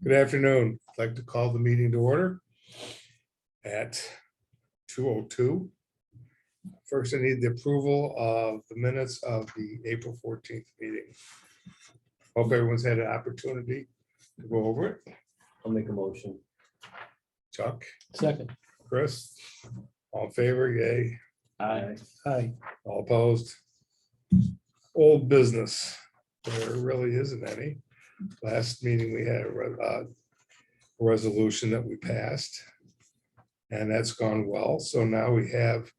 Good afternoon. I'd like to call the meeting to order at 2:02. First, I need the approval of the minutes of the April 14th meeting. Hope everyone's had an opportunity to go over it. I'll make a motion. Chuck, Second. Chris, all in favor, yay. Aye. Aye. All opposed? Old business. There really isn't any. Last meeting, we had a resolution that we passed. And that's gone well. So now we have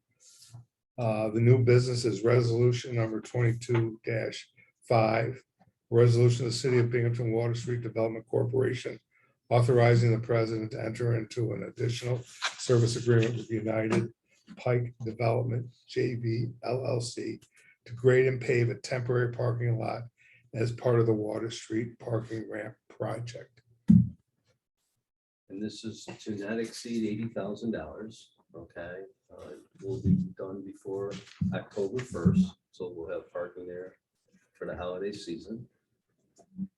the new business is resolution number 22-5. Resolution of the City of Binghamton Water Street Development Corporation authorizing the president to enter into an additional service agreement with United Pike Development JV LLC to grade and pave a temporary parking lot as part of the Water Street parking ramp project. And this is to not exceed $80,000. Okay. It will be done before October 1st. So we'll have parking there for the holiday season. And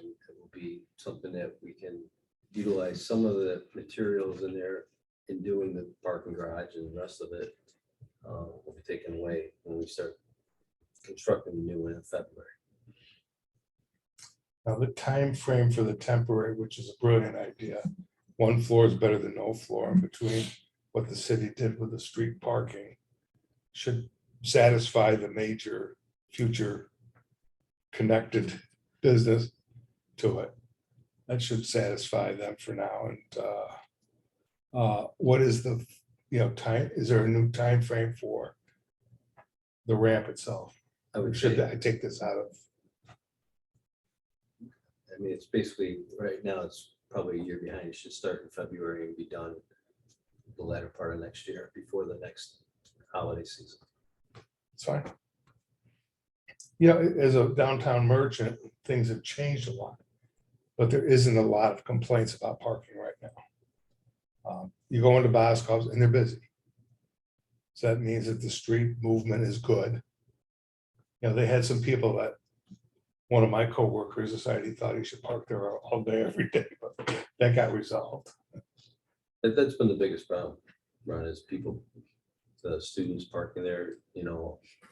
it will be something that we can utilize some of the materials in there in doing the parking garage, and the rest of it will be taken away when we start constructing the new one in February. Now, the time frame for the temporary, which is a brilliant idea. One floor is better than no floor, in between what the city did with the street parking should satisfy the major future connected business to it. That should satisfy them for now. And what is the, time? Is there a new time frame for the ramp itself? I would Should say, I take this out of? I mean, it's basically, right now, it's probably a year behind. It should start in February and be done the latter part of next year before the next holiday season. It's fine. As a downtown merchant, things have changed a lot, but there isn't a lot of complaints about parking right now. You go into Boscov's and they're busy. So that means that the street movement is good. They had some people that one of my coworkers decided he thought he should park there all day, every day, but that got resolved. That's been the biggest problem, Ron, is people, the students parking there,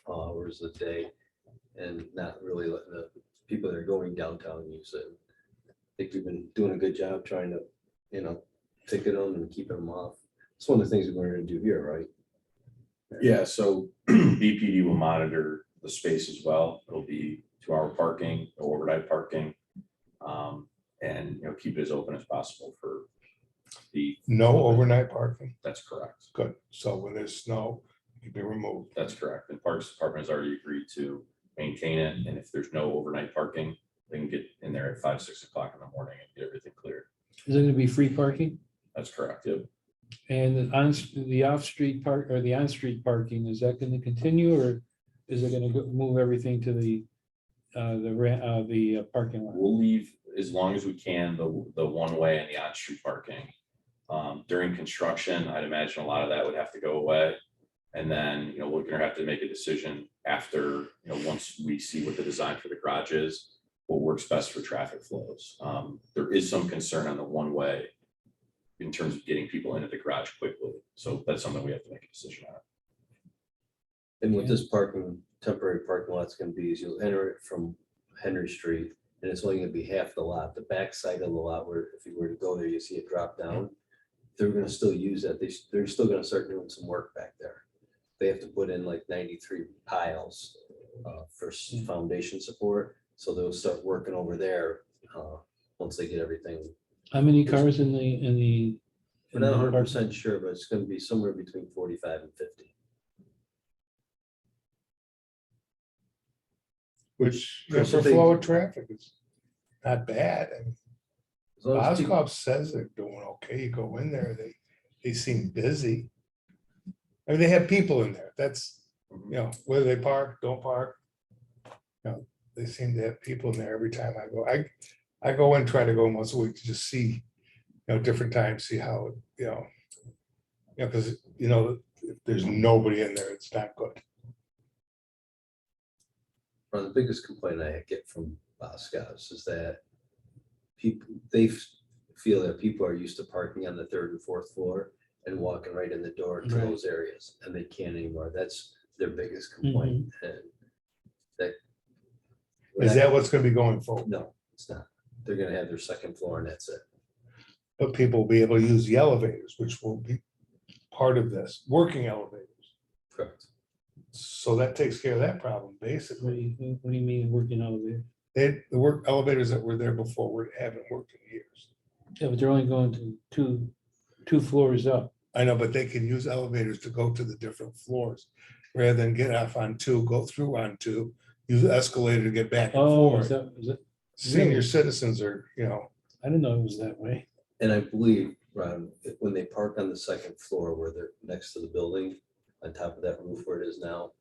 hours a day and not really letting the people that are going downtown use it. I think we've been doing a good job trying to, ticket them and keeping them off. It's one of the things we're going to do here, right? Yeah, so BPD will monitor the space as well. It'll be 2-hour parking, no overnight parking, and keep it as open as possible for the. No overnight parking. That's correct. Good. So when there's snow, it can be removed. That's correct. And Parks Department has already agreed to maintain it. And if there's no overnight parking, they can get in there at 5, 6 o'clock in the morning and get everything cleared. Is it going to be free parking? That's correct. Yep. And the off-street park or the on-street parking, is that going to continue, or is it going to move everything to the parking lot? We'll leave as long as we can the one-way and the on-street parking. During construction, I'd imagine a lot of that would have to go away. And then, we're gonna have to make a decision after, once we see what the design for the garage is, what works best for traffic flows. There is some concern on the one-way in terms of getting people into the garage quickly. So that's something we have to make a decision on. And what this temporary parking lot's going to be is you'll enter it from Henry Street, and it's only going to be half the lot. The back side of the lot, where if you were to go there, you see it drop down. They're going to still use that. They're still going to start doing some work back there. They have to put in like 93 piles for foundation support. So they'll start working over there once they get everything. How many cars in the? We're not 100% sure, but it's going to be somewhere between 45 and 50. Which, Chris, for if they- flow of traffic, is not bad. And As long as people- Boscov says they're doing okay. You go in there, they seem busy. I mean, they have people in there. That's, whether they park, don't park. They seem to have people in there every time I go. I go in, try to go once a week to just see, different times, see how, because, if there's nobody in there, it's not good. The biggest complaint I get from Boscov's is that people, feel that people are used to parking on the third and fourth floor and walking right in the door to Right. those areas, and they can't anymore. That's their biggest complaint, and that. Is that what's gonna be going forward? No, it's not. They're gonna have their second floor and that's it. But people will be able to use the elevators, which will be part of this, working elevators. Correct. So that takes care of that problem, What basically. do you mean working elevator? The work elevators that were there before haven't worked in years. Yeah, but they're only going to two floors up. I know, but they can use elevators to go to the different floors rather than get off on two, go through on two, use the escalator to get back and Oh, forth. is that, Senior really? citizens are, I didn't know it was that way. And I believe, Ron, when they park on the second floor where they're next to the building, on top of that roof where it is now,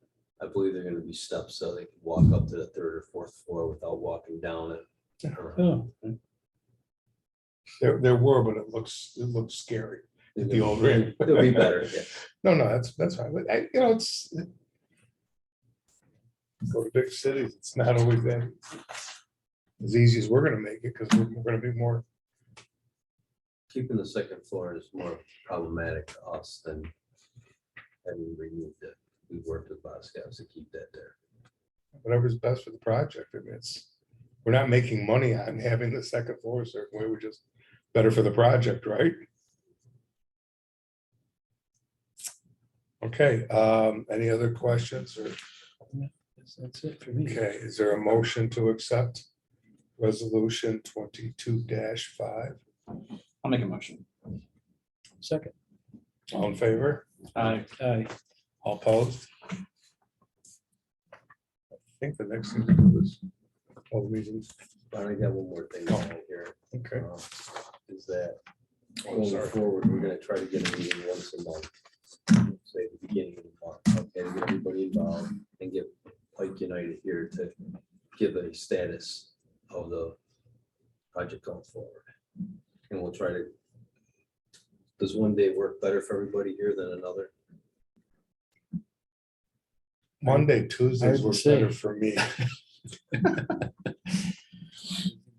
I believe they're gonna be steps so they can walk up to the third or fourth floor without walking down it. Oh, there were, but it looks scary. The old ring. It'll be better, yeah. No, that's fine. But it's go to big cities. It's not always that as easy as we're gonna make it because we're gonna be more. Keeping the second floor is more problematic to us than having removed it. We worked with Boscovs to keep that there. Whatever's best for the project. I mean, we're not making money on having the second floor a certain way. We're just better for the project, right? Okay, any other questions or, that's it for me. okay, is there a motion to accept resolution 22-5? I'll make a motion. Second, All in favor? Aye. aye. All opposed? I think the next thing to do is all the meetings. But I got one more thing down here, Okay. is that Oh, going sorry. forward, we're gonna try to get a meeting once a month. Say the beginning of the month, okay, to get everybody involved and get Pike United here to give a status of the project going forward. And we'll try to. Does one day work better for everybody here than another? Monday, Tuesdays Hard to were say. better for me.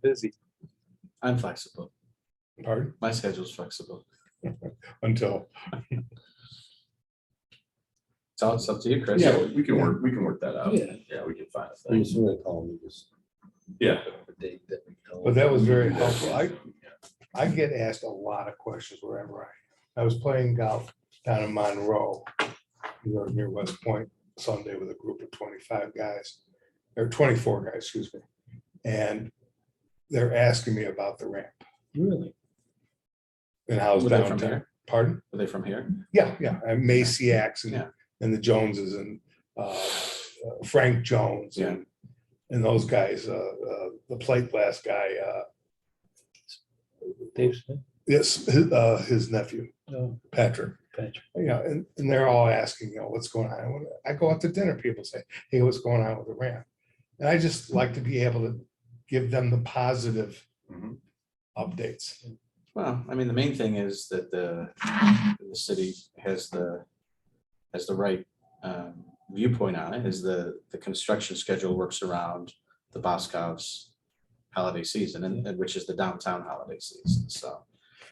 Busy. I'm flexible. Pardon? My schedule's flexible. Until, It's up to you, Chris. Yeah, we can work that out. Yeah. Yeah, we can find a I'm thing. just gonna call me just. Yeah. a date that we know. but that was very helpful. I get asked a lot of questions wherever I was playing golf down in Monroe, near West Point, Sunday with a group of 25 guys, or 24 guys, excuse me. And they're asking me about the ramp Really? and how's Were they from downtown. here? Pardon? Are they from here? Yeah, and Maciacs Yeah. and the Joneses and Frank Jones Yeah. and those guys, the plate glass guy, Dave Smith? yes, his nephew, No, Patrick. Patrick. And they're all asking, what's going on? I go out to dinner, people say, hey, what's going on with the ramp? And I just like to be able to give them the positive Mhm. updates. Well, I mean, the main thing is that the city has the right viewpoint on it, is the construction schedule works around the Boscov's holiday season, and which is the downtown holiday season. So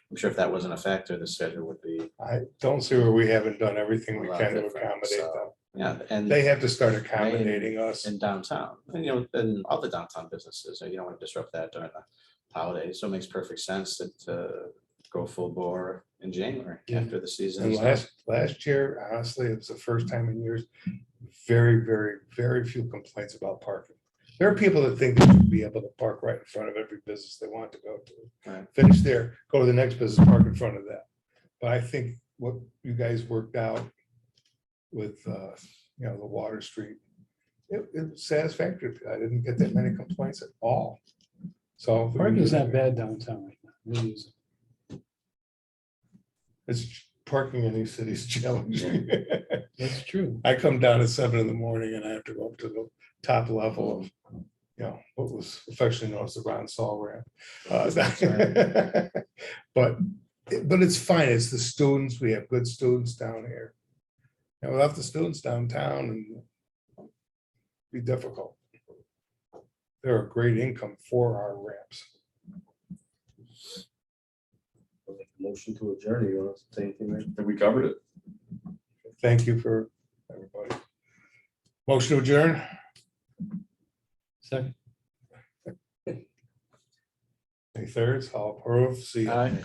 I'm sure if that wasn't a factor, the schedule would be I don't see where we haven't done everything we a lot can to different. accommodate them. So, yeah, and They have to start accommodating us. in downtown, and and all the downtown businesses, you don't want to disrupt that during the holidays. So it makes perfect sense to go full bore in January Yeah. after the season. And is done. last year, honestly, it was the first time in years, very, very, very few complaints about parking. There are people that think they should be able to park right in front of every business they want to go to. Right. Finish there, go to the next business, park in front of that. But I think what you guys worked out with, the Water Street, it was satisfactory. I didn't get that many complaints at all. So. if we can Parking's do not that- bad downtown right now. Really isn't. It's parking in these cities challenging. That's true. I come down at 7 in the morning and I have to go up to the top level of, what was affectionately known as the Ron Saul ramp. But it's fine. It's the students. We have good students down here. And without the students downtown, and be difficult. They're a great income for our ramps. motion to adjourn. You want to say anything, Rick? I think we covered it. Thank you for everybody. Motion to adjourn? Second. Any thirds? All approved. See you. Aye.